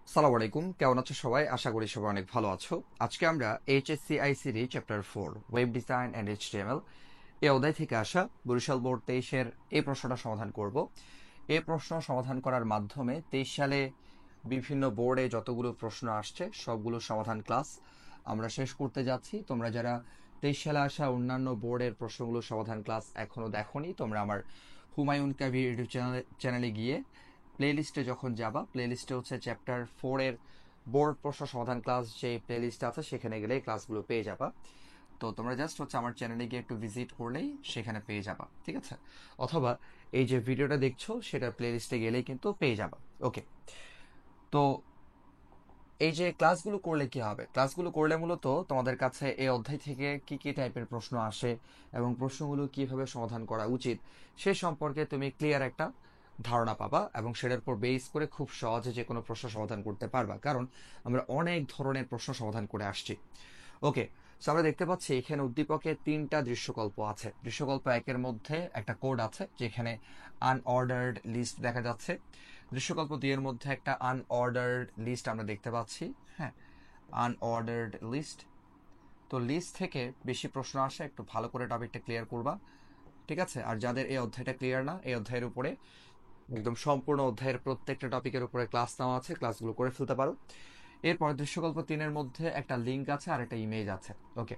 সালামু আলাইকুম, কেমন আছো সবাই? আশা করি সবাই অনেক ভালো আছো। আজকে আমরা HSC ICT chapter 4 web design and HTML এই অধ্যায় থেকে আসা বরিশাল বোর্ড 23-এর এই প্রশ্নটা সমাধান করব। এই প্রশ্ন সমাধান করার মাধ্যমে 23 সালে বিভিন্ন বোর্ডে যতগুলো প্রশ্ন আসছে সবগুলো সমাধান ক্লাস আমরা শেষ করতে যাচ্ছি। তোমরা যারা 23 সালে আসা অন্যান্য বোর্ডের প্রশ্নগুলো সমাধান ক্লাস এখনো দেখোনি, তোমরা আমার হুমায়ুন কাবির ইউটিউব চ্যানেলে গিয়ে প্লেলিস্টে যখন যাবা, প্লেলিস্টে হচ্ছে চ্যাপ্টার 4 এর বোর্ড প্রশ্ন সমাধান ক্লাস যে প্লেলিস্ট আছে সেখানে গেলে ক্লাসগুলো পেয়ে যাবা। তো তোমরা জাস্ট হচ্ছে আমার চ্যানেলে গিয়ে একটু ভিজিট করলেই সেখানে পেয়ে যাবা, ঠিক আছে? অথবা এই যে ভিডিওটা দেখছো সেটার প্লেলিস্টে গেলেই কিন্তু পেয়ে যাবা। ওকে, তো এই যে ক্লাসগুলো করলে কি হবে? ক্লাসগুলো করলে মূলত তোমাদের কাছে এই অধ্যায় থেকে কি কি টাইপের প্রশ্ন আসে এবং প্রশ্নগুলো কিভাবে সমাধান করা উচিত সে সম্পর্কে তুমি ক্লিয়ার একটা ধারণা পাবা এবং সেটার উপর বেস করে খুব সহজে যে কোনো প্রশ্ন সমাধান করতে পারবা, কারণ আমরা অনেক ধরনের প্রশ্ন সমাধান করে আসছি। ওকে, সো আমরা দেখতে পাচ্ছি এখানে উদ্দীপকে 3টা দৃশ্যকল্প আছে। দৃশ্যকল্প 1-এর মধ্যে একটা কোড আছে যেখানে আনঅর্ডার্ড লিস্ট দেখা যাচ্ছে। দৃশ্যকল্প 2-এর মধ্যে একটা আনঅর্ডার্ড লিস্ট আমরা দেখতে পাচ্ছি। হ্যাঁ, আনঅর্ডার্ড লিস্ট। তো লিস্ট থেকে বেশি প্রশ্ন আসে, একটু ভালো করে টপিকটা ক্লিয়ার করবা, ঠিক আছে? আর যাদের এই অধ্যায়টা ক্লিয়ার না, এই অধ্যায়ের উপরে একদম সম্পূর্ণ অধ্যায়ের প্রত্যেকটা টপিকের উপরে ক্লাস নেওয়া আছে, ক্লাসগুলো করে ফেলতে পারো। এরপর দৃশ্যকল্প 3-এর মধ্যে একটা লিঙ্ক আছে আর একটা ইমেজ আছে। ওকে,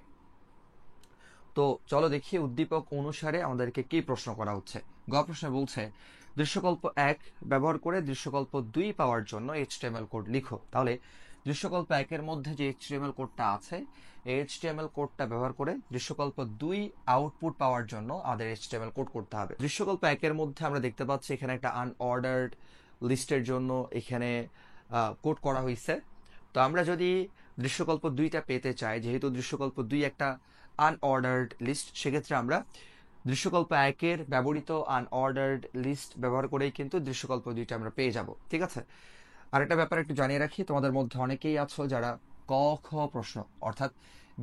তো চলো দেখি উদ্দীপক অনুসারে আমাদেরকে কি প্রশ্ন করা হচ্ছে। গ প্রশ্নে বলছে দৃশ্যকল্প 1 ব্যবহার করে দৃশ্যকল্প 2 পাওয়ার জন্য এইচটিএমএল কোড লিখো। তাহলে দৃশ্যকল্প 1-এর মধ্যে যে এইচটিএমএল কোডটা আছে, এই এইচটিএমএল কোডটা ব্যবহার করে দৃশ্যকল্প 2 আউটপুট পাওয়ার জন্য আমাদের এইচটিএমএল কোড করতে হবে। দৃশ্যকল্প 1-এর মধ্যে আমরা দেখতে পাচ্ছি এখানে একটা আনঅর্ডার্ড লিস্টের জন্য এখানে কোড করা হয়েছে। তো আমরা যদি দৃশ্যকল্প 2টা পেতে চাই, যেহেতু দৃশ্যকল্প 2 একটা আনঅর্ডার্ড লিস্ট, সেক্ষেত্রে আমরা দৃশ্যকল্প 1-এর ব্যবহৃত আনঅর্ডার্ড লিস্ট ব্যবহার করেই কিন্তু দৃশ্যকল্প 2টা আমরা পেয়ে যাব, ঠিক আছে? আরেকটা ব্যাপার একটু জানিয়ে রাখি, তোমাদের মধ্যে অনেকেই আছো যারা ক খ প্রশ্ন অর্থাৎ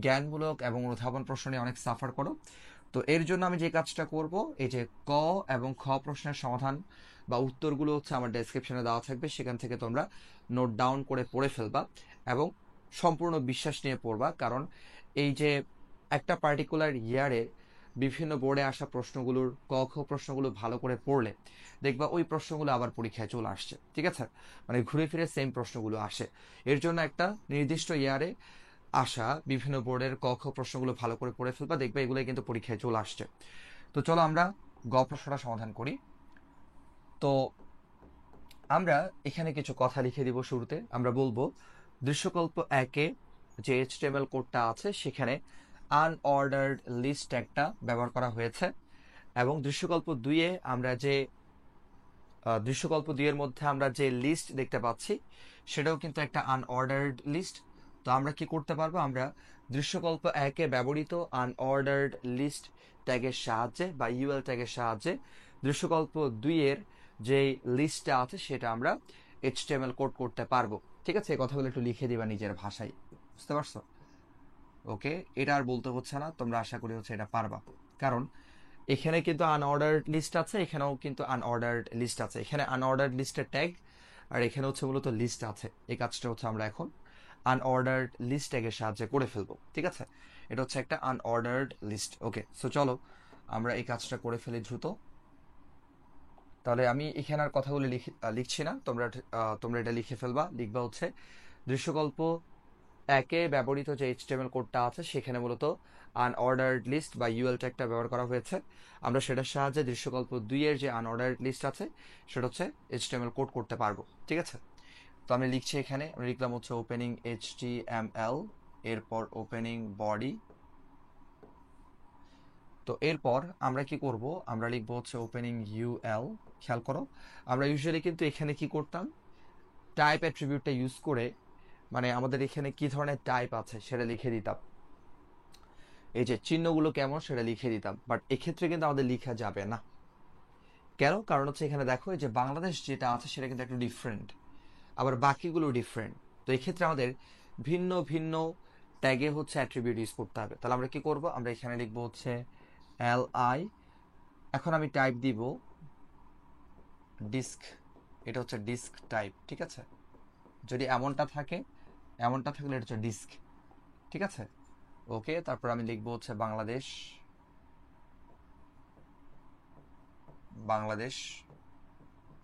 জ্ঞানমূলক এবং অনুধাবন প্রশ্ন নিয়ে অনেক সাফার করো। তো এর জন্য আমি যে কাজটা করব, এই যে ক এবং খ প্রশ্নের সমাধান বা উত্তরগুলো হচ্ছে আমার ডেসক্রিপশনে দেওয়া থাকবে, সেখান থেকে তোমরা নোট ডাউন করে পড়ে ফেলবা এবং সম্পূর্ণ বিশ্বাস নিয়ে পড়বা। কারণ এই যে একটা পার্টিকুলার ইয়ারে বিভিন্ন বোর্ডে আসা প্রশ্নগুলোর ক খ প্রশ্নগুলো ভালো করে পড়লে দেখবা ওই প্রশ্নগুলো আবার পরীক্ষায় চলে আসছে, ঠিক আছে? মানে ঘুরে ফিরে সেম প্রশ্নগুলো আসে। এর জন্য একটা নির্দিষ্ট ইয়ারে আসা বিভিন্ন বোর্ডের ক খ প্রশ্নগুলো ভালো করে পড়ে ফেলবা, দেখবে এগুলোই কিন্তু পরীক্ষায় চলে আসছে। তো চলো আমরা গ প্রশ্নটা সমাধান করি। তো আমরা এখানে কিছু কথা লিখে দিব। শুরুতে আমরা বলবো দৃশ্যকল্প 1-এ যে এইচটিএমএল কোডটা আছে সেখানে আনঅর্ডার্ড লিস্ট একটা ব্যবহার করা হয়েছে, এবং দৃশ্যকল্প 2-এ আমরা যে দৃশ্যকল্প 2-এর মধ্যে আমরা যে লিস্ট দেখতে পাচ্ছি সেটাও কিন্তু একটা আনঅর্ডার্ড লিস্ট। তো আমরা কি করতে পারবো? আমরা দৃশ্যকল্প 1-এ ব্যবহৃত আনঅর্ডার্ড লিস্ট ট্যাগের সাহায্যে বা ইউএল ট্যাগের সাহায্যে দৃশ্যকল্প 2-এর যে লিস্টটা আছে সেটা আমরা এইচটিএমএল কোড করতে পারবো, ঠিক আছে? এই কথাগুলো একটু লিখে দিবা নিজের ভাষায়, বুঝতে পারছো? ওকে, এটা আর বলতে হচ্ছে না, তোমরা আশা করি হচ্ছে এটা পারবা। কারণ এখানে কিন্তু আনঅর্ডার্ড লিস্ট আছে, এখানেও কিন্তু আনঅর্ডার্ড লিস্ট আছে। এখানে আনঅর্ডার্ড লিস্টের ট্যাগ আর এখানে হচ্ছে মূলত লিস্ট আছে। এই কাজটা হচ্ছে আমরা এখন আনঅর্ডার্ড লিস্ট ট্যাগের সাহায্যে করে ফেলবো, ঠিক আছে? এটা হচ্ছে একটা আনঅর্ডার্ড লিস্ট। ওকে, সো চলো আমরা এই কাজটা করে ফেলি দ্রুত। তাহলে আমি এখানে আর কথাগুলো লিখছি না, তোমরা এটা লিখে ফেলবা। লিখবা হচ্ছে দৃশ্যকল্প 1-এ ব্যবহৃত যে এইচটিএমএল কোডটা আছে সেখানে মূলত আনঅর্ডার্ড লিস্ট বা ইউএল ট্যাগটা ব্যবহার করা হয়েছে। আমরা সেটার সাহায্যে দৃশ্যকল্প 2-এর যে আনঅর্ডার্ড লিস্ট আছে সেটা হচ্ছে এইচটিএমএল কোড করতে পারবো, ঠিক আছে? তো আমি লিখছি, এখানে আমি লিখলাম হচ্ছে ওপেনিং এইচটিএমএল, এরপর ওপেনিং বডি। তো এরপর আমরা কি করব? আমরা লিখবো হচ্ছে ওপেনিং ইউএল। খেয়াল করো, আমরা ইউজুয়ালি কিন্তু এখানে কি করতাম, টাইপ অ্যাট্রিবিউটটা ইউজ করে, মানে আমাদের এখানে কি ধরনের টাইপ আছে সেটা লিখে দিতাম, এই যে চিহ্নগুলো কেমন সেটা লিখে দিতাম। বাট এক্ষেত্রে কিন্তু আমাদের লিখা যাবে না। কেন? কারণ হচ্ছে এখানে দেখো এই যে বাংলাদেশ যেটা আছে সেটা কিন্তু একটু ডিফারেন্ট, আবার বাকিগুলো ডিফারেন্ট। তো এক্ষেত্রে আমাদের ভিন্ন ভিন্ন ট্যাগে হচ্ছে অ্যাট্রিবিউট ইউজ করতে হবে। তাহলে আমরা কি করব? আমরা এখানে লিখবো হচ্ছে এল আই। এখন আমি টাইপ দিব ডিস্ক, এটা হচ্ছে ডিস্ক টাইপ, ঠিক আছে? যদি এমনটা থাকলে এটা হচ্ছে ডিস্ক, ঠিক আছে। ওকে, তারপর আমি লিখবো হচ্ছে বাংলাদেশ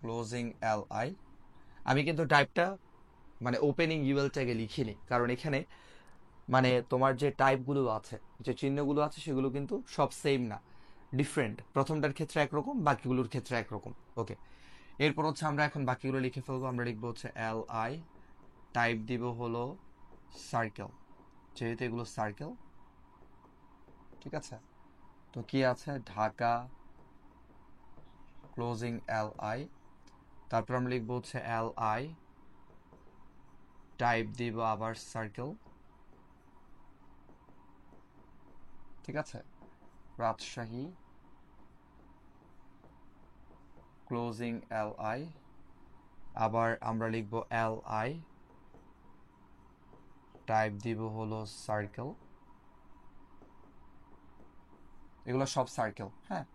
ক্লোজিং LI। আমি কিন্তু টাইপটা মানে ওপেনিং ইউএল ট্যাগে লিখিনি, কারণ এখানে মানে তোমার যে টাইপগুলো আছে, যে চিহ্নগুলো আছে, সেগুলো কিন্তু সব সেম না, ডিফারেন্ট। প্রথমটার ক্ষেত্রে একরকম, বাকিগুলোর ক্ষেত্রে একরকম। ওকে, এরপর হচ্ছে আমরা এখন বাকিগুলো লিখে ফেলবো। আমরা লিখবো হচ্ছে LI, টাইপ দিব হলো সার্কেল, যেহেতু এগুলো সার্কেল, ঠিক আছে। তো কি আছে, ঢাকা ক্লোজিং LI, তারপর আমরা লিখবো হচ্ছে LI, টাইপ দিব আবার সার্কেল, ঠিক আছে। রাজশাহী ক্লোজিং LI, আবার আমরা লিখবো LI, টাইপ দিব হলো সার্কেল। এগুলো সব সার্কেল, হ্যাঁ।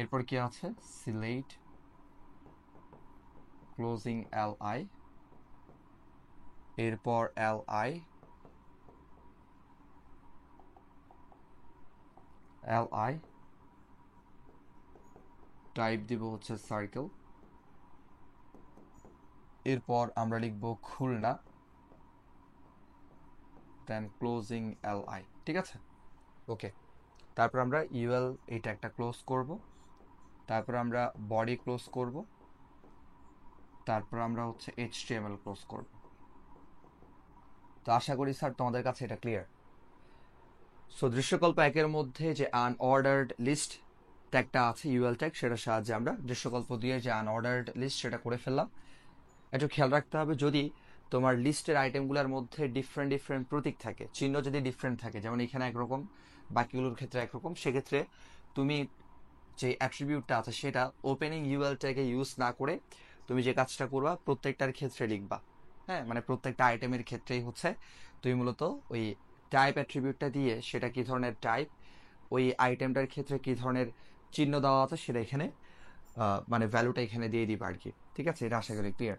এরপর কি আছে, সিলেট ক্লোজিং LI, এরপর LI, টাইপ দিব হচ্ছে সার্কেল। এরপর আমরা লিখবো খুলনা, দেন ক্লোজিং LI, ঠিক আছে। ওকে, তারপর আমরা ইউএল এটা একটা ক্লোজ করব, তারপর আমরা বডি ক্লোজ করব, তারপর আমরা হচ্ছে HTML ক্লোজ করব। তো আশা করি স্যার তোমাদের কাছে এটা ক্লিয়ার। সো দৃশ্যকল্প একের মধ্যে যে আনঅর্ডার্ড লিস্ট ট্যাগটা আছে, ইউএল ট্যাগ, সেটার সাহায্যে আমরা দৃশ্যকল্প দিয়ে যে আনঅর্ডার্ড লিস্ট সেটা করে ফেললাম। একটু খেয়াল রাখতে হবে, যদি তোমার লিস্টের আইটেমগুলোর মধ্যে ডিফারেন্ট ডিফারেন্ট প্রতীক থাকে, চিহ্ন যদি ডিফারেন্ট থাকে, যেমন এখানে একরকম, বাকিগুলোর ক্ষেত্রে একরকম, সেক্ষেত্রে তুমি যে অ্যাট্রিবিউটটা আছে সেটা ওপেনিং ইউএল ট্যাগে ইউজ না করে তুমি যে কাজটা করবা প্রত্যেকটার ক্ষেত্রে লিখবা। হ্যাঁ, মানে প্রত্যেকটা আইটেমের ক্ষেত্রেই হচ্ছে তুমি মূলত ওই টাইপ অ্যাট্রিবিউটটা দিয়ে সেটা কি ধরনের টাইপ, ওই আইটেমটার ক্ষেত্রে কি ধরনের চিহ্ন দেওয়া আছে সেটা এখানে মানে ভ্যালুটা এখানে দিয়ে দিবা আর কি, ঠিক আছে। এটা আশা করি ক্লিয়ার।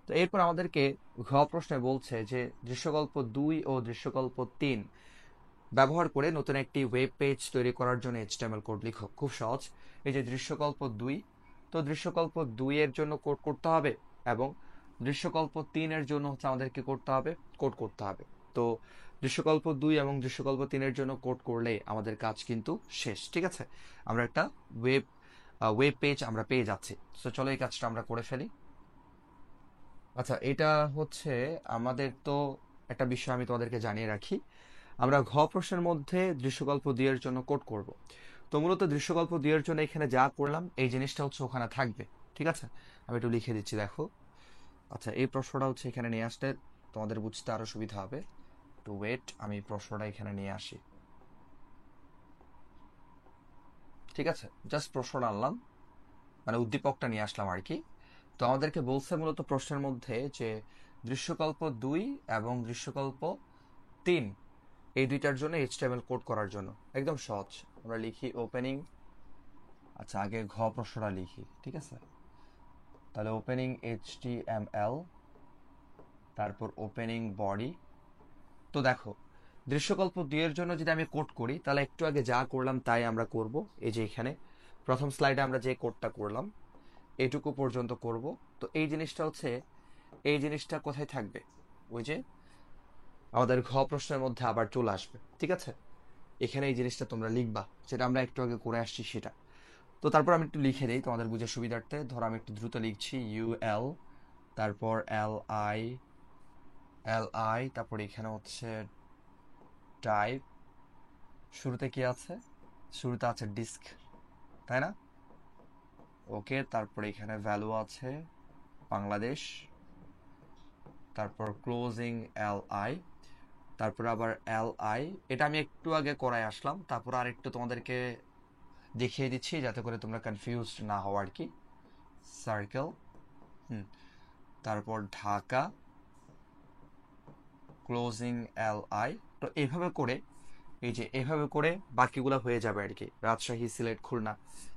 তো এরপর আমাদেরকে ঘ প্রশ্নে বলছে যে দৃশ্যকল্প 2 ও দৃশ্যকল্প 3 ব্যবহার করে নতুন একটি ওয়েব পেজ তৈরি করার জন্য HTML কোড লিখো। খুব সহজ। এই যে দৃশ্যকল্প 2, তো দৃশ্যকল্প 2 এর জন্য কোড করতে হবে, এবং দৃশ্যকল্প 3 এর জন্য হচ্ছে আমাদের কি করতে হবে, কোড করতে হবে। তো দৃশ্যকল্প 2 এবং দৃশ্যকল্প 3 এর জন্য কোড করলে আমাদের কাজ কিন্তু শেষ, ঠিক আছে। আমরা একটা ওয়েব পেজ আমরা পেয়ে যাচ্ছি। তো চলো এই কাজটা আমরা করে ফেলি। আচ্ছা, এটা হচ্ছে আমাদের তো একটা বিষয় আমি তোমাদেরকে জানিয়ে রাখি, আমরা ঘ প্রশ্নের মধ্যে দৃশ্যকল্প 2 এর জন্য কোড করব। তো মূলত দৃশ্যকল্প 2 এর জন্য এখানে যা করলাম এই জিনিসটা হচ্ছে ওখানে থাকবে, ঠিক আছে। আমি একটু লিখে দিচ্ছি, দেখো। আচ্ছা, এই প্রশ্নটা হচ্ছে এখানে নিয়ে আসলে তোমাদের বুঝতে আরো সুবিধা হবে। টু ওয়েট, আমি প্রশ্নটা এখানে নিয়ে আসি, ঠিক আছে। জাস্ট প্রশ্নটা আনলাম, মানে উদ্দীপকটা নিয়ে আসলাম আর কি। তো আমাদেরকে বলছে মূলত প্রশ্নের মধ্যে যে দৃশ্যকল্প 2 এবং দৃশ্যকল্প 3 এই দুইটার জন্য HTML কোড করার জন্য একদম সহজ। আমরা লিখি ওপেনিং, আচ্ছা আগে ঘ প্রশ্নটা লিখি, ঠিক আছে। তাহলে ওপেনিং HTML, তারপর ওপেনিং বডি। তো দেখো, দৃশ্যকল্প 2 এর জন্য যদি আমি কোড করি, তাহলে একটু আগে যা করলাম তাই আমরা করব। এই যে এখানে প্রথম স্লাইডে আমরা যে কোডটা করলাম এটুকু পর্যন্ত করব। তো এই জিনিসটা কোথায় থাকবে, ওই যে আমাদের ঘ প্রশ্নের মধ্যে আবার চলে আসবে, ঠিক আছে। এখানে এই জিনিসটা তোমরা লিখবা, যেটা আমরা একটু আগে করে আসছি সেটা। তো তারপর আমি একটু লিখে দিই তোমাদের বুঝে সুবিধার্থে। ধরো আমি একটু দ্রুত লিখছি, UL, তারপর LI, তারপর এখানে হচ্ছে টাইপ, শুরুতে কি আছে, শুরুতে আছে ডিস্ক, তাই না। ওকে, তারপর এখানে ভ্যালু আছে বাংলাদেশ, তারপর ক্লোজিং LI, তারপর আবার LI। এটা আমি একটু আগে করাই আসলাম, তারপর আর একটু তোমাদেরকে দেখিয়ে দিচ্ছি যাতে করে তোমরা কনফিউজ না হও আর কি। সার্কেল, তারপর ঢাকা ক্লোজিং LI। তো এইভাবে করে, এই যে এভাবে করে বাকিগুলো হয়ে যাবে আর কি, রাজশাহী, সিলেট, খুলনা।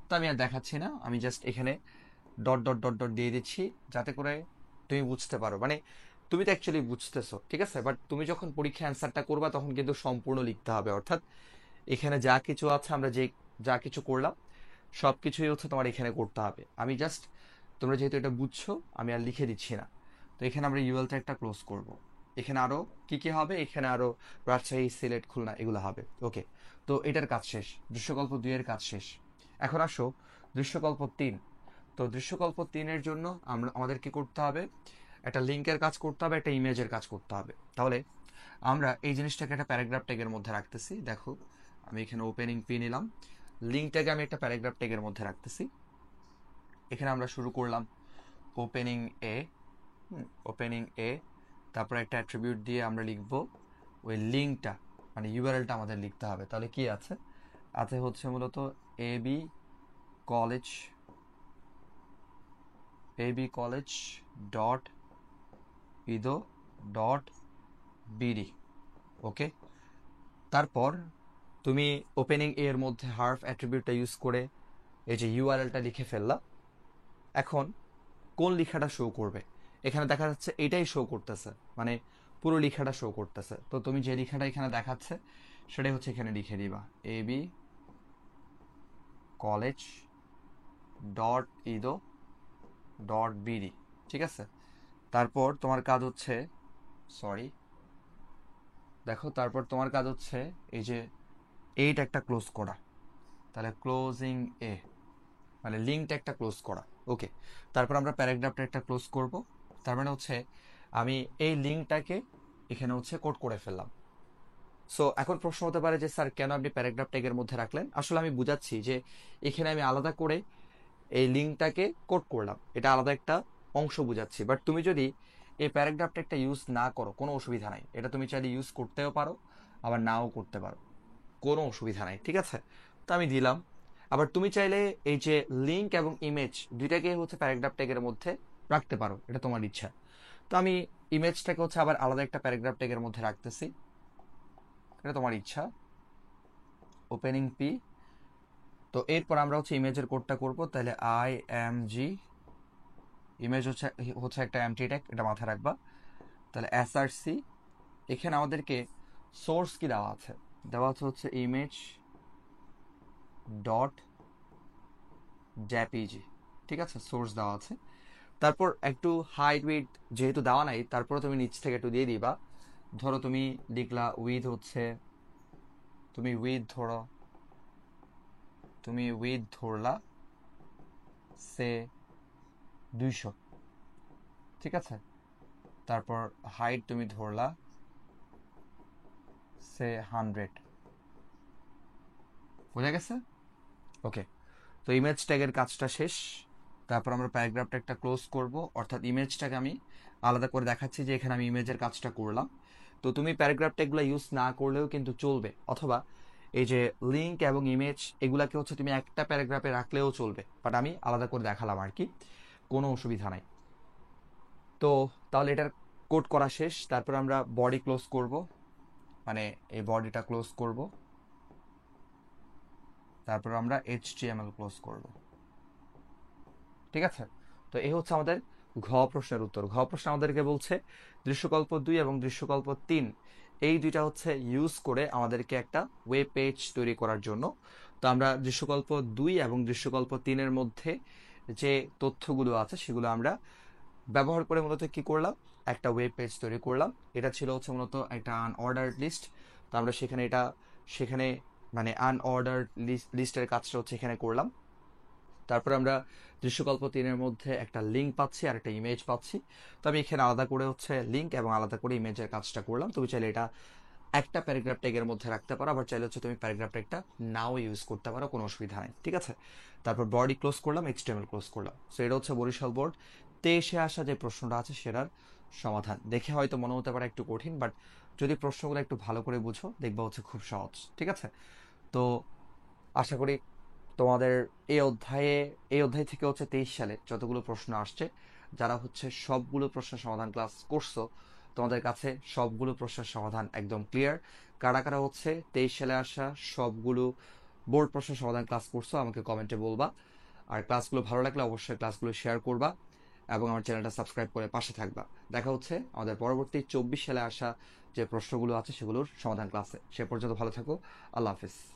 তো আমি আর দেখাচ্ছি না, আমি জাস্ট এখানে ডট ডট ডট ডট দিয়ে দিচ্ছি যাতে করে তুমি বুঝতে পারো। মানে তুমি তো অ্যাকচুয়ালি বুঝতেছো, ঠিক আছে, বাট তুমি যখন পরীক্ষা অ্যান্সারটা করবা তখন কিন্তু সম্পূর্ণ লিখতে হবে, অর্থাৎ এখানে যা কিছু আছে আমরা যে যা কিছু করলাম সব কিছুই হচ্ছে তোমার এখানে করতে হবে। আমি জাস্ট তোমরা যেহেতু এটা বুঝছো আমি আর লিখে দিচ্ছি না। তো এখানে আমরা ইউএলটা একটা ক্লোজ করব। এখানে আরো কি কি হবে, এখানে আরো রাজশাহী, সিলেট, খুলনা এগুলো হবে। ওকে, তো এটার কাজ শেষ, দৃশ্যকল্প 2 এর কাজ শেষ। এখন আসো দৃশ্যকল্প 3। তো দৃশ্যকল্প 3-এর জন্য আমাদের কি করতে হবে, একটা লিঙ্কের কাজ করতে হবে, একটা ইমেজের কাজ করতে হবে। তাহলে আমরা এই জিনিসটাকে একটা প্যারাগ্রাফ ট্যাগের মধ্যে রাখতেছি। দেখো আমি এখানে ওপেনিং পি নিলাম, লিঙ্কটাকে আমি একটা প্যারাগ্রাফ ট্যাগের মধ্যে রাখতেছি। এখানে আমরা শুরু করলাম ওপেনিং এ, ওপেনিং এ, তারপর একটা অ্যাট্রিবিউট দিয়ে আমরা লিখব ওই লিঙ্কটা, মানে ইউআরএলটা আমাদের লিখতে হবে। তাহলে কি আছে, আছে হচ্ছে মূলত A B college, A B college dot edu dot B D. Okay, তারপর তুমি ওপেনিং এর মধ্যে হার্ফ অ্যাট্রিবিউটটা ইউজ করে এই যে ইউআরএলটা লিখে ফেললা। এখন কোন লেখাটা শো করবে, এখানে দেখা যাচ্ছে এটাই শো করতেছে, মানে পুরো লেখাটা শো করতেছে। তো তুমি যে লেখাটা এখানে দেখাচ্ছে সেটাই হচ্ছে এখানে লিখে দিবা, A B college dot edu dot B D. ঠিক আছে, তারপর তোমার কাজ হচ্ছে, সরি দেখো, তারপর তোমার কাজ হচ্ছে এই যে এইটা একটা ক্লোজ করা। তাহলে ক্লোজিং এ মানে লিঙ্কটা একটা ক্লোজ করা। ওকে, তারপর আমরা প্যারাগ্রাফটা একটা ক্লোজ করব। তার মানে হচ্ছে আমি এই লিঙ্কটাকে এখানে হচ্ছে কোড করে ফেললাম। সো এখন প্রশ্ন হতে পারে যে স্যার কেন আপনি প্যারাগ্রাফ ট্যাগের মধ্যে রাখলেন। আসলে আমি বুঝাচ্ছি যে এখানে আমি আলাদা করে এই লিঙ্কটাকে কোড করলাম, এটা আলাদা একটা অংশ বুঝাচ্ছি। বাট তুমি যদি এই প্যারাগ্রাফ ট্যাগটা ইউজ না করো কোনো অসুবিধা নাই, এটা তুমি চাইলে ইউজ করতেও পারো আবার নাও করতে পারো, কোনো অসুবিধা নাই। ঠিক আছে, তো আমি দিলাম। আবার তুমি চাইলে এই যে লিঙ্ক এবং ইমেজ দুইটাকে হচ্ছে প্যারাগ্রাফ ট্যাগের মধ্যে রাখতে পারো, এটা তোমার ইচ্ছা। তো আমি ইমেজটাকে হচ্ছে আবার আলাদা একটা প্যারাগ্রাফ ট্যাগের মধ্যে রাখতেছি, এটা তোমার ইচ্ছা। ওপেনিং পি, তো এরপর আমরা হচ্ছে ইমেজের কোডটা করব। তাহলে আই এম জি, ইমেজ হচ্ছে হচ্ছে একটা এমটি ট্যাগ, এটা মাথায় রাখবা। তাহলে এসআরসি, এখানে আমাদেরকে সোর্স কি দেওয়া আছে, দেওয়া আছে হচ্ছে ইমেজ ডট জেপিজি। ঠিক আছে, সোর্স দেওয়া আছে। তারপর একটু হাইট উইথ যেহেতু দেওয়া নাই, তারপরে তুমি নিচ থেকে একটু দিয়ে দিবা। ধরো তুমি লিখলা উইথ হচ্ছে, তুমি উইথ ধরো, তুমি উইথ ধরলা সে 200। ঠিক আছে, তারপর হাইট তুমি ধরলা সে 100। বোঝা গেছে? ওকে, তো ইমেজ ট্যাগের কাজটা শেষ। তারপর আমরা প্যারাগ্রাফটা একটা ক্লোজ করব, অর্থাৎ ইমেজটাকে আমি আলাদা করে দেখাচ্ছি যে এখানে আমি ইমেজের কাজটা করলাম। তো তুমি প্যারাগ্রাফ ট্যাগগুলো ইউজ না করলেও কিন্তু চলবে, অথবা এই যে লিঙ্ক এবং ইমেজ এগুলাকে হচ্ছে তুমি একটা প্যারাগ্রাফে রাখলেও চলবে, বাট আমি আলাদা করে দেখালাম আর কি, কোনো অসুবিধা নাই। তো তাহলে এটার কোড করা শেষ। তারপর আমরা বডি ক্লোজ করব, মানে এই বডিটা ক্লোজ করব। তারপর আমরা HTML ক্লোজ করব। ঠিক আছে, তো এই হচ্ছে আমাদের ঘ প্রশ্নের উত্তর। ঘ প্রশ্ন আমাদেরকে বলছে দৃশ্যকল্প 2 এবং দৃশ্যকল্প 3 এই দুইটা হচ্ছে ইউজ করে আমাদেরকে একটা ওয়েব পেজ তৈরি করার জন্য। তো আমরা দৃশ্যকল্প 2 এবং দৃশ্যকল্প 3-এর মধ্যে যে তথ্যগুলো আছে সেগুলো আমরা ব্যবহার করে মূলত কি করলাম, একটা ওয়েব পেজ তৈরি করলাম। এটা ছিল হচ্ছে মূলত একটা আনঅর্ডার্ড লিস্ট। তো আমরা সেখানে মানে আনঅর্ডার্ড লিস্টের কাজটা হচ্ছে এখানে করলাম। তারপরে আমরা দৃশ্যকল্প 3-এর মধ্যে একটা লিঙ্ক পাচ্ছি আর একটা ইমেজ পাচ্ছি। তো আমি এখানে আলাদা করে হচ্ছে লিঙ্ক এবং আলাদা করে ইমেজের কাজটা করলাম। তুমি চাইলে এটা একটা প্যারাগ্রাফ ট্যাগের মধ্যে রাখতে পারো, আবার চাইলে হচ্ছে তুমি প্যারাগ্রাফ ট্যাগটা নাও ইউজ করতে পারো, কোনো অসুবিধা নেই। ঠিক আছে, তারপর বডি ক্লোজ করলাম, HTML ক্লোজ করলাম। সো এটা হচ্ছে বরিশাল বোর্ড 23-এ আসা যে প্রশ্নটা আছে সেটার সমাধান। দেখে হয়তো মনে হতে পারে একটু কঠিন, বাট যদি প্রশ্নগুলো একটু ভালো করে বুঝো দেখবা হচ্ছে খুব সহজ। ঠিক আছে, তো আশা করি তোমাদের এই অধ্যায় থেকে হচ্ছে 23 সালে যতগুলো প্রশ্ন আসছে, যারা হচ্ছে সবগুলো প্রশ্নের সমাধান ক্লাস করছো, তোমাদের কাছে সবগুলো প্রশ্নের সমাধান একদম ক্লিয়ার। কারা কারা হচ্ছে 23 সালে আসা সবগুলো বোর্ড প্রশ্নের সমাধান ক্লাস করছো আমাকে কমেন্টে বলবা। আর ক্লাসগুলো ভালো লাগলে অবশ্যই ক্লাসগুলো শেয়ার করবা এবং আমার চ্যানেলটা সাবস্ক্রাইব করে পাশে থাকবা। দেখা হচ্ছে আমাদের পরবর্তী 24 সালে আসা যে প্রশ্নগুলো আছে সেগুলোর সমাধান ক্লাসে। সে পর্যন্ত ভালো থাকো। আল্লাহ হাফিজ।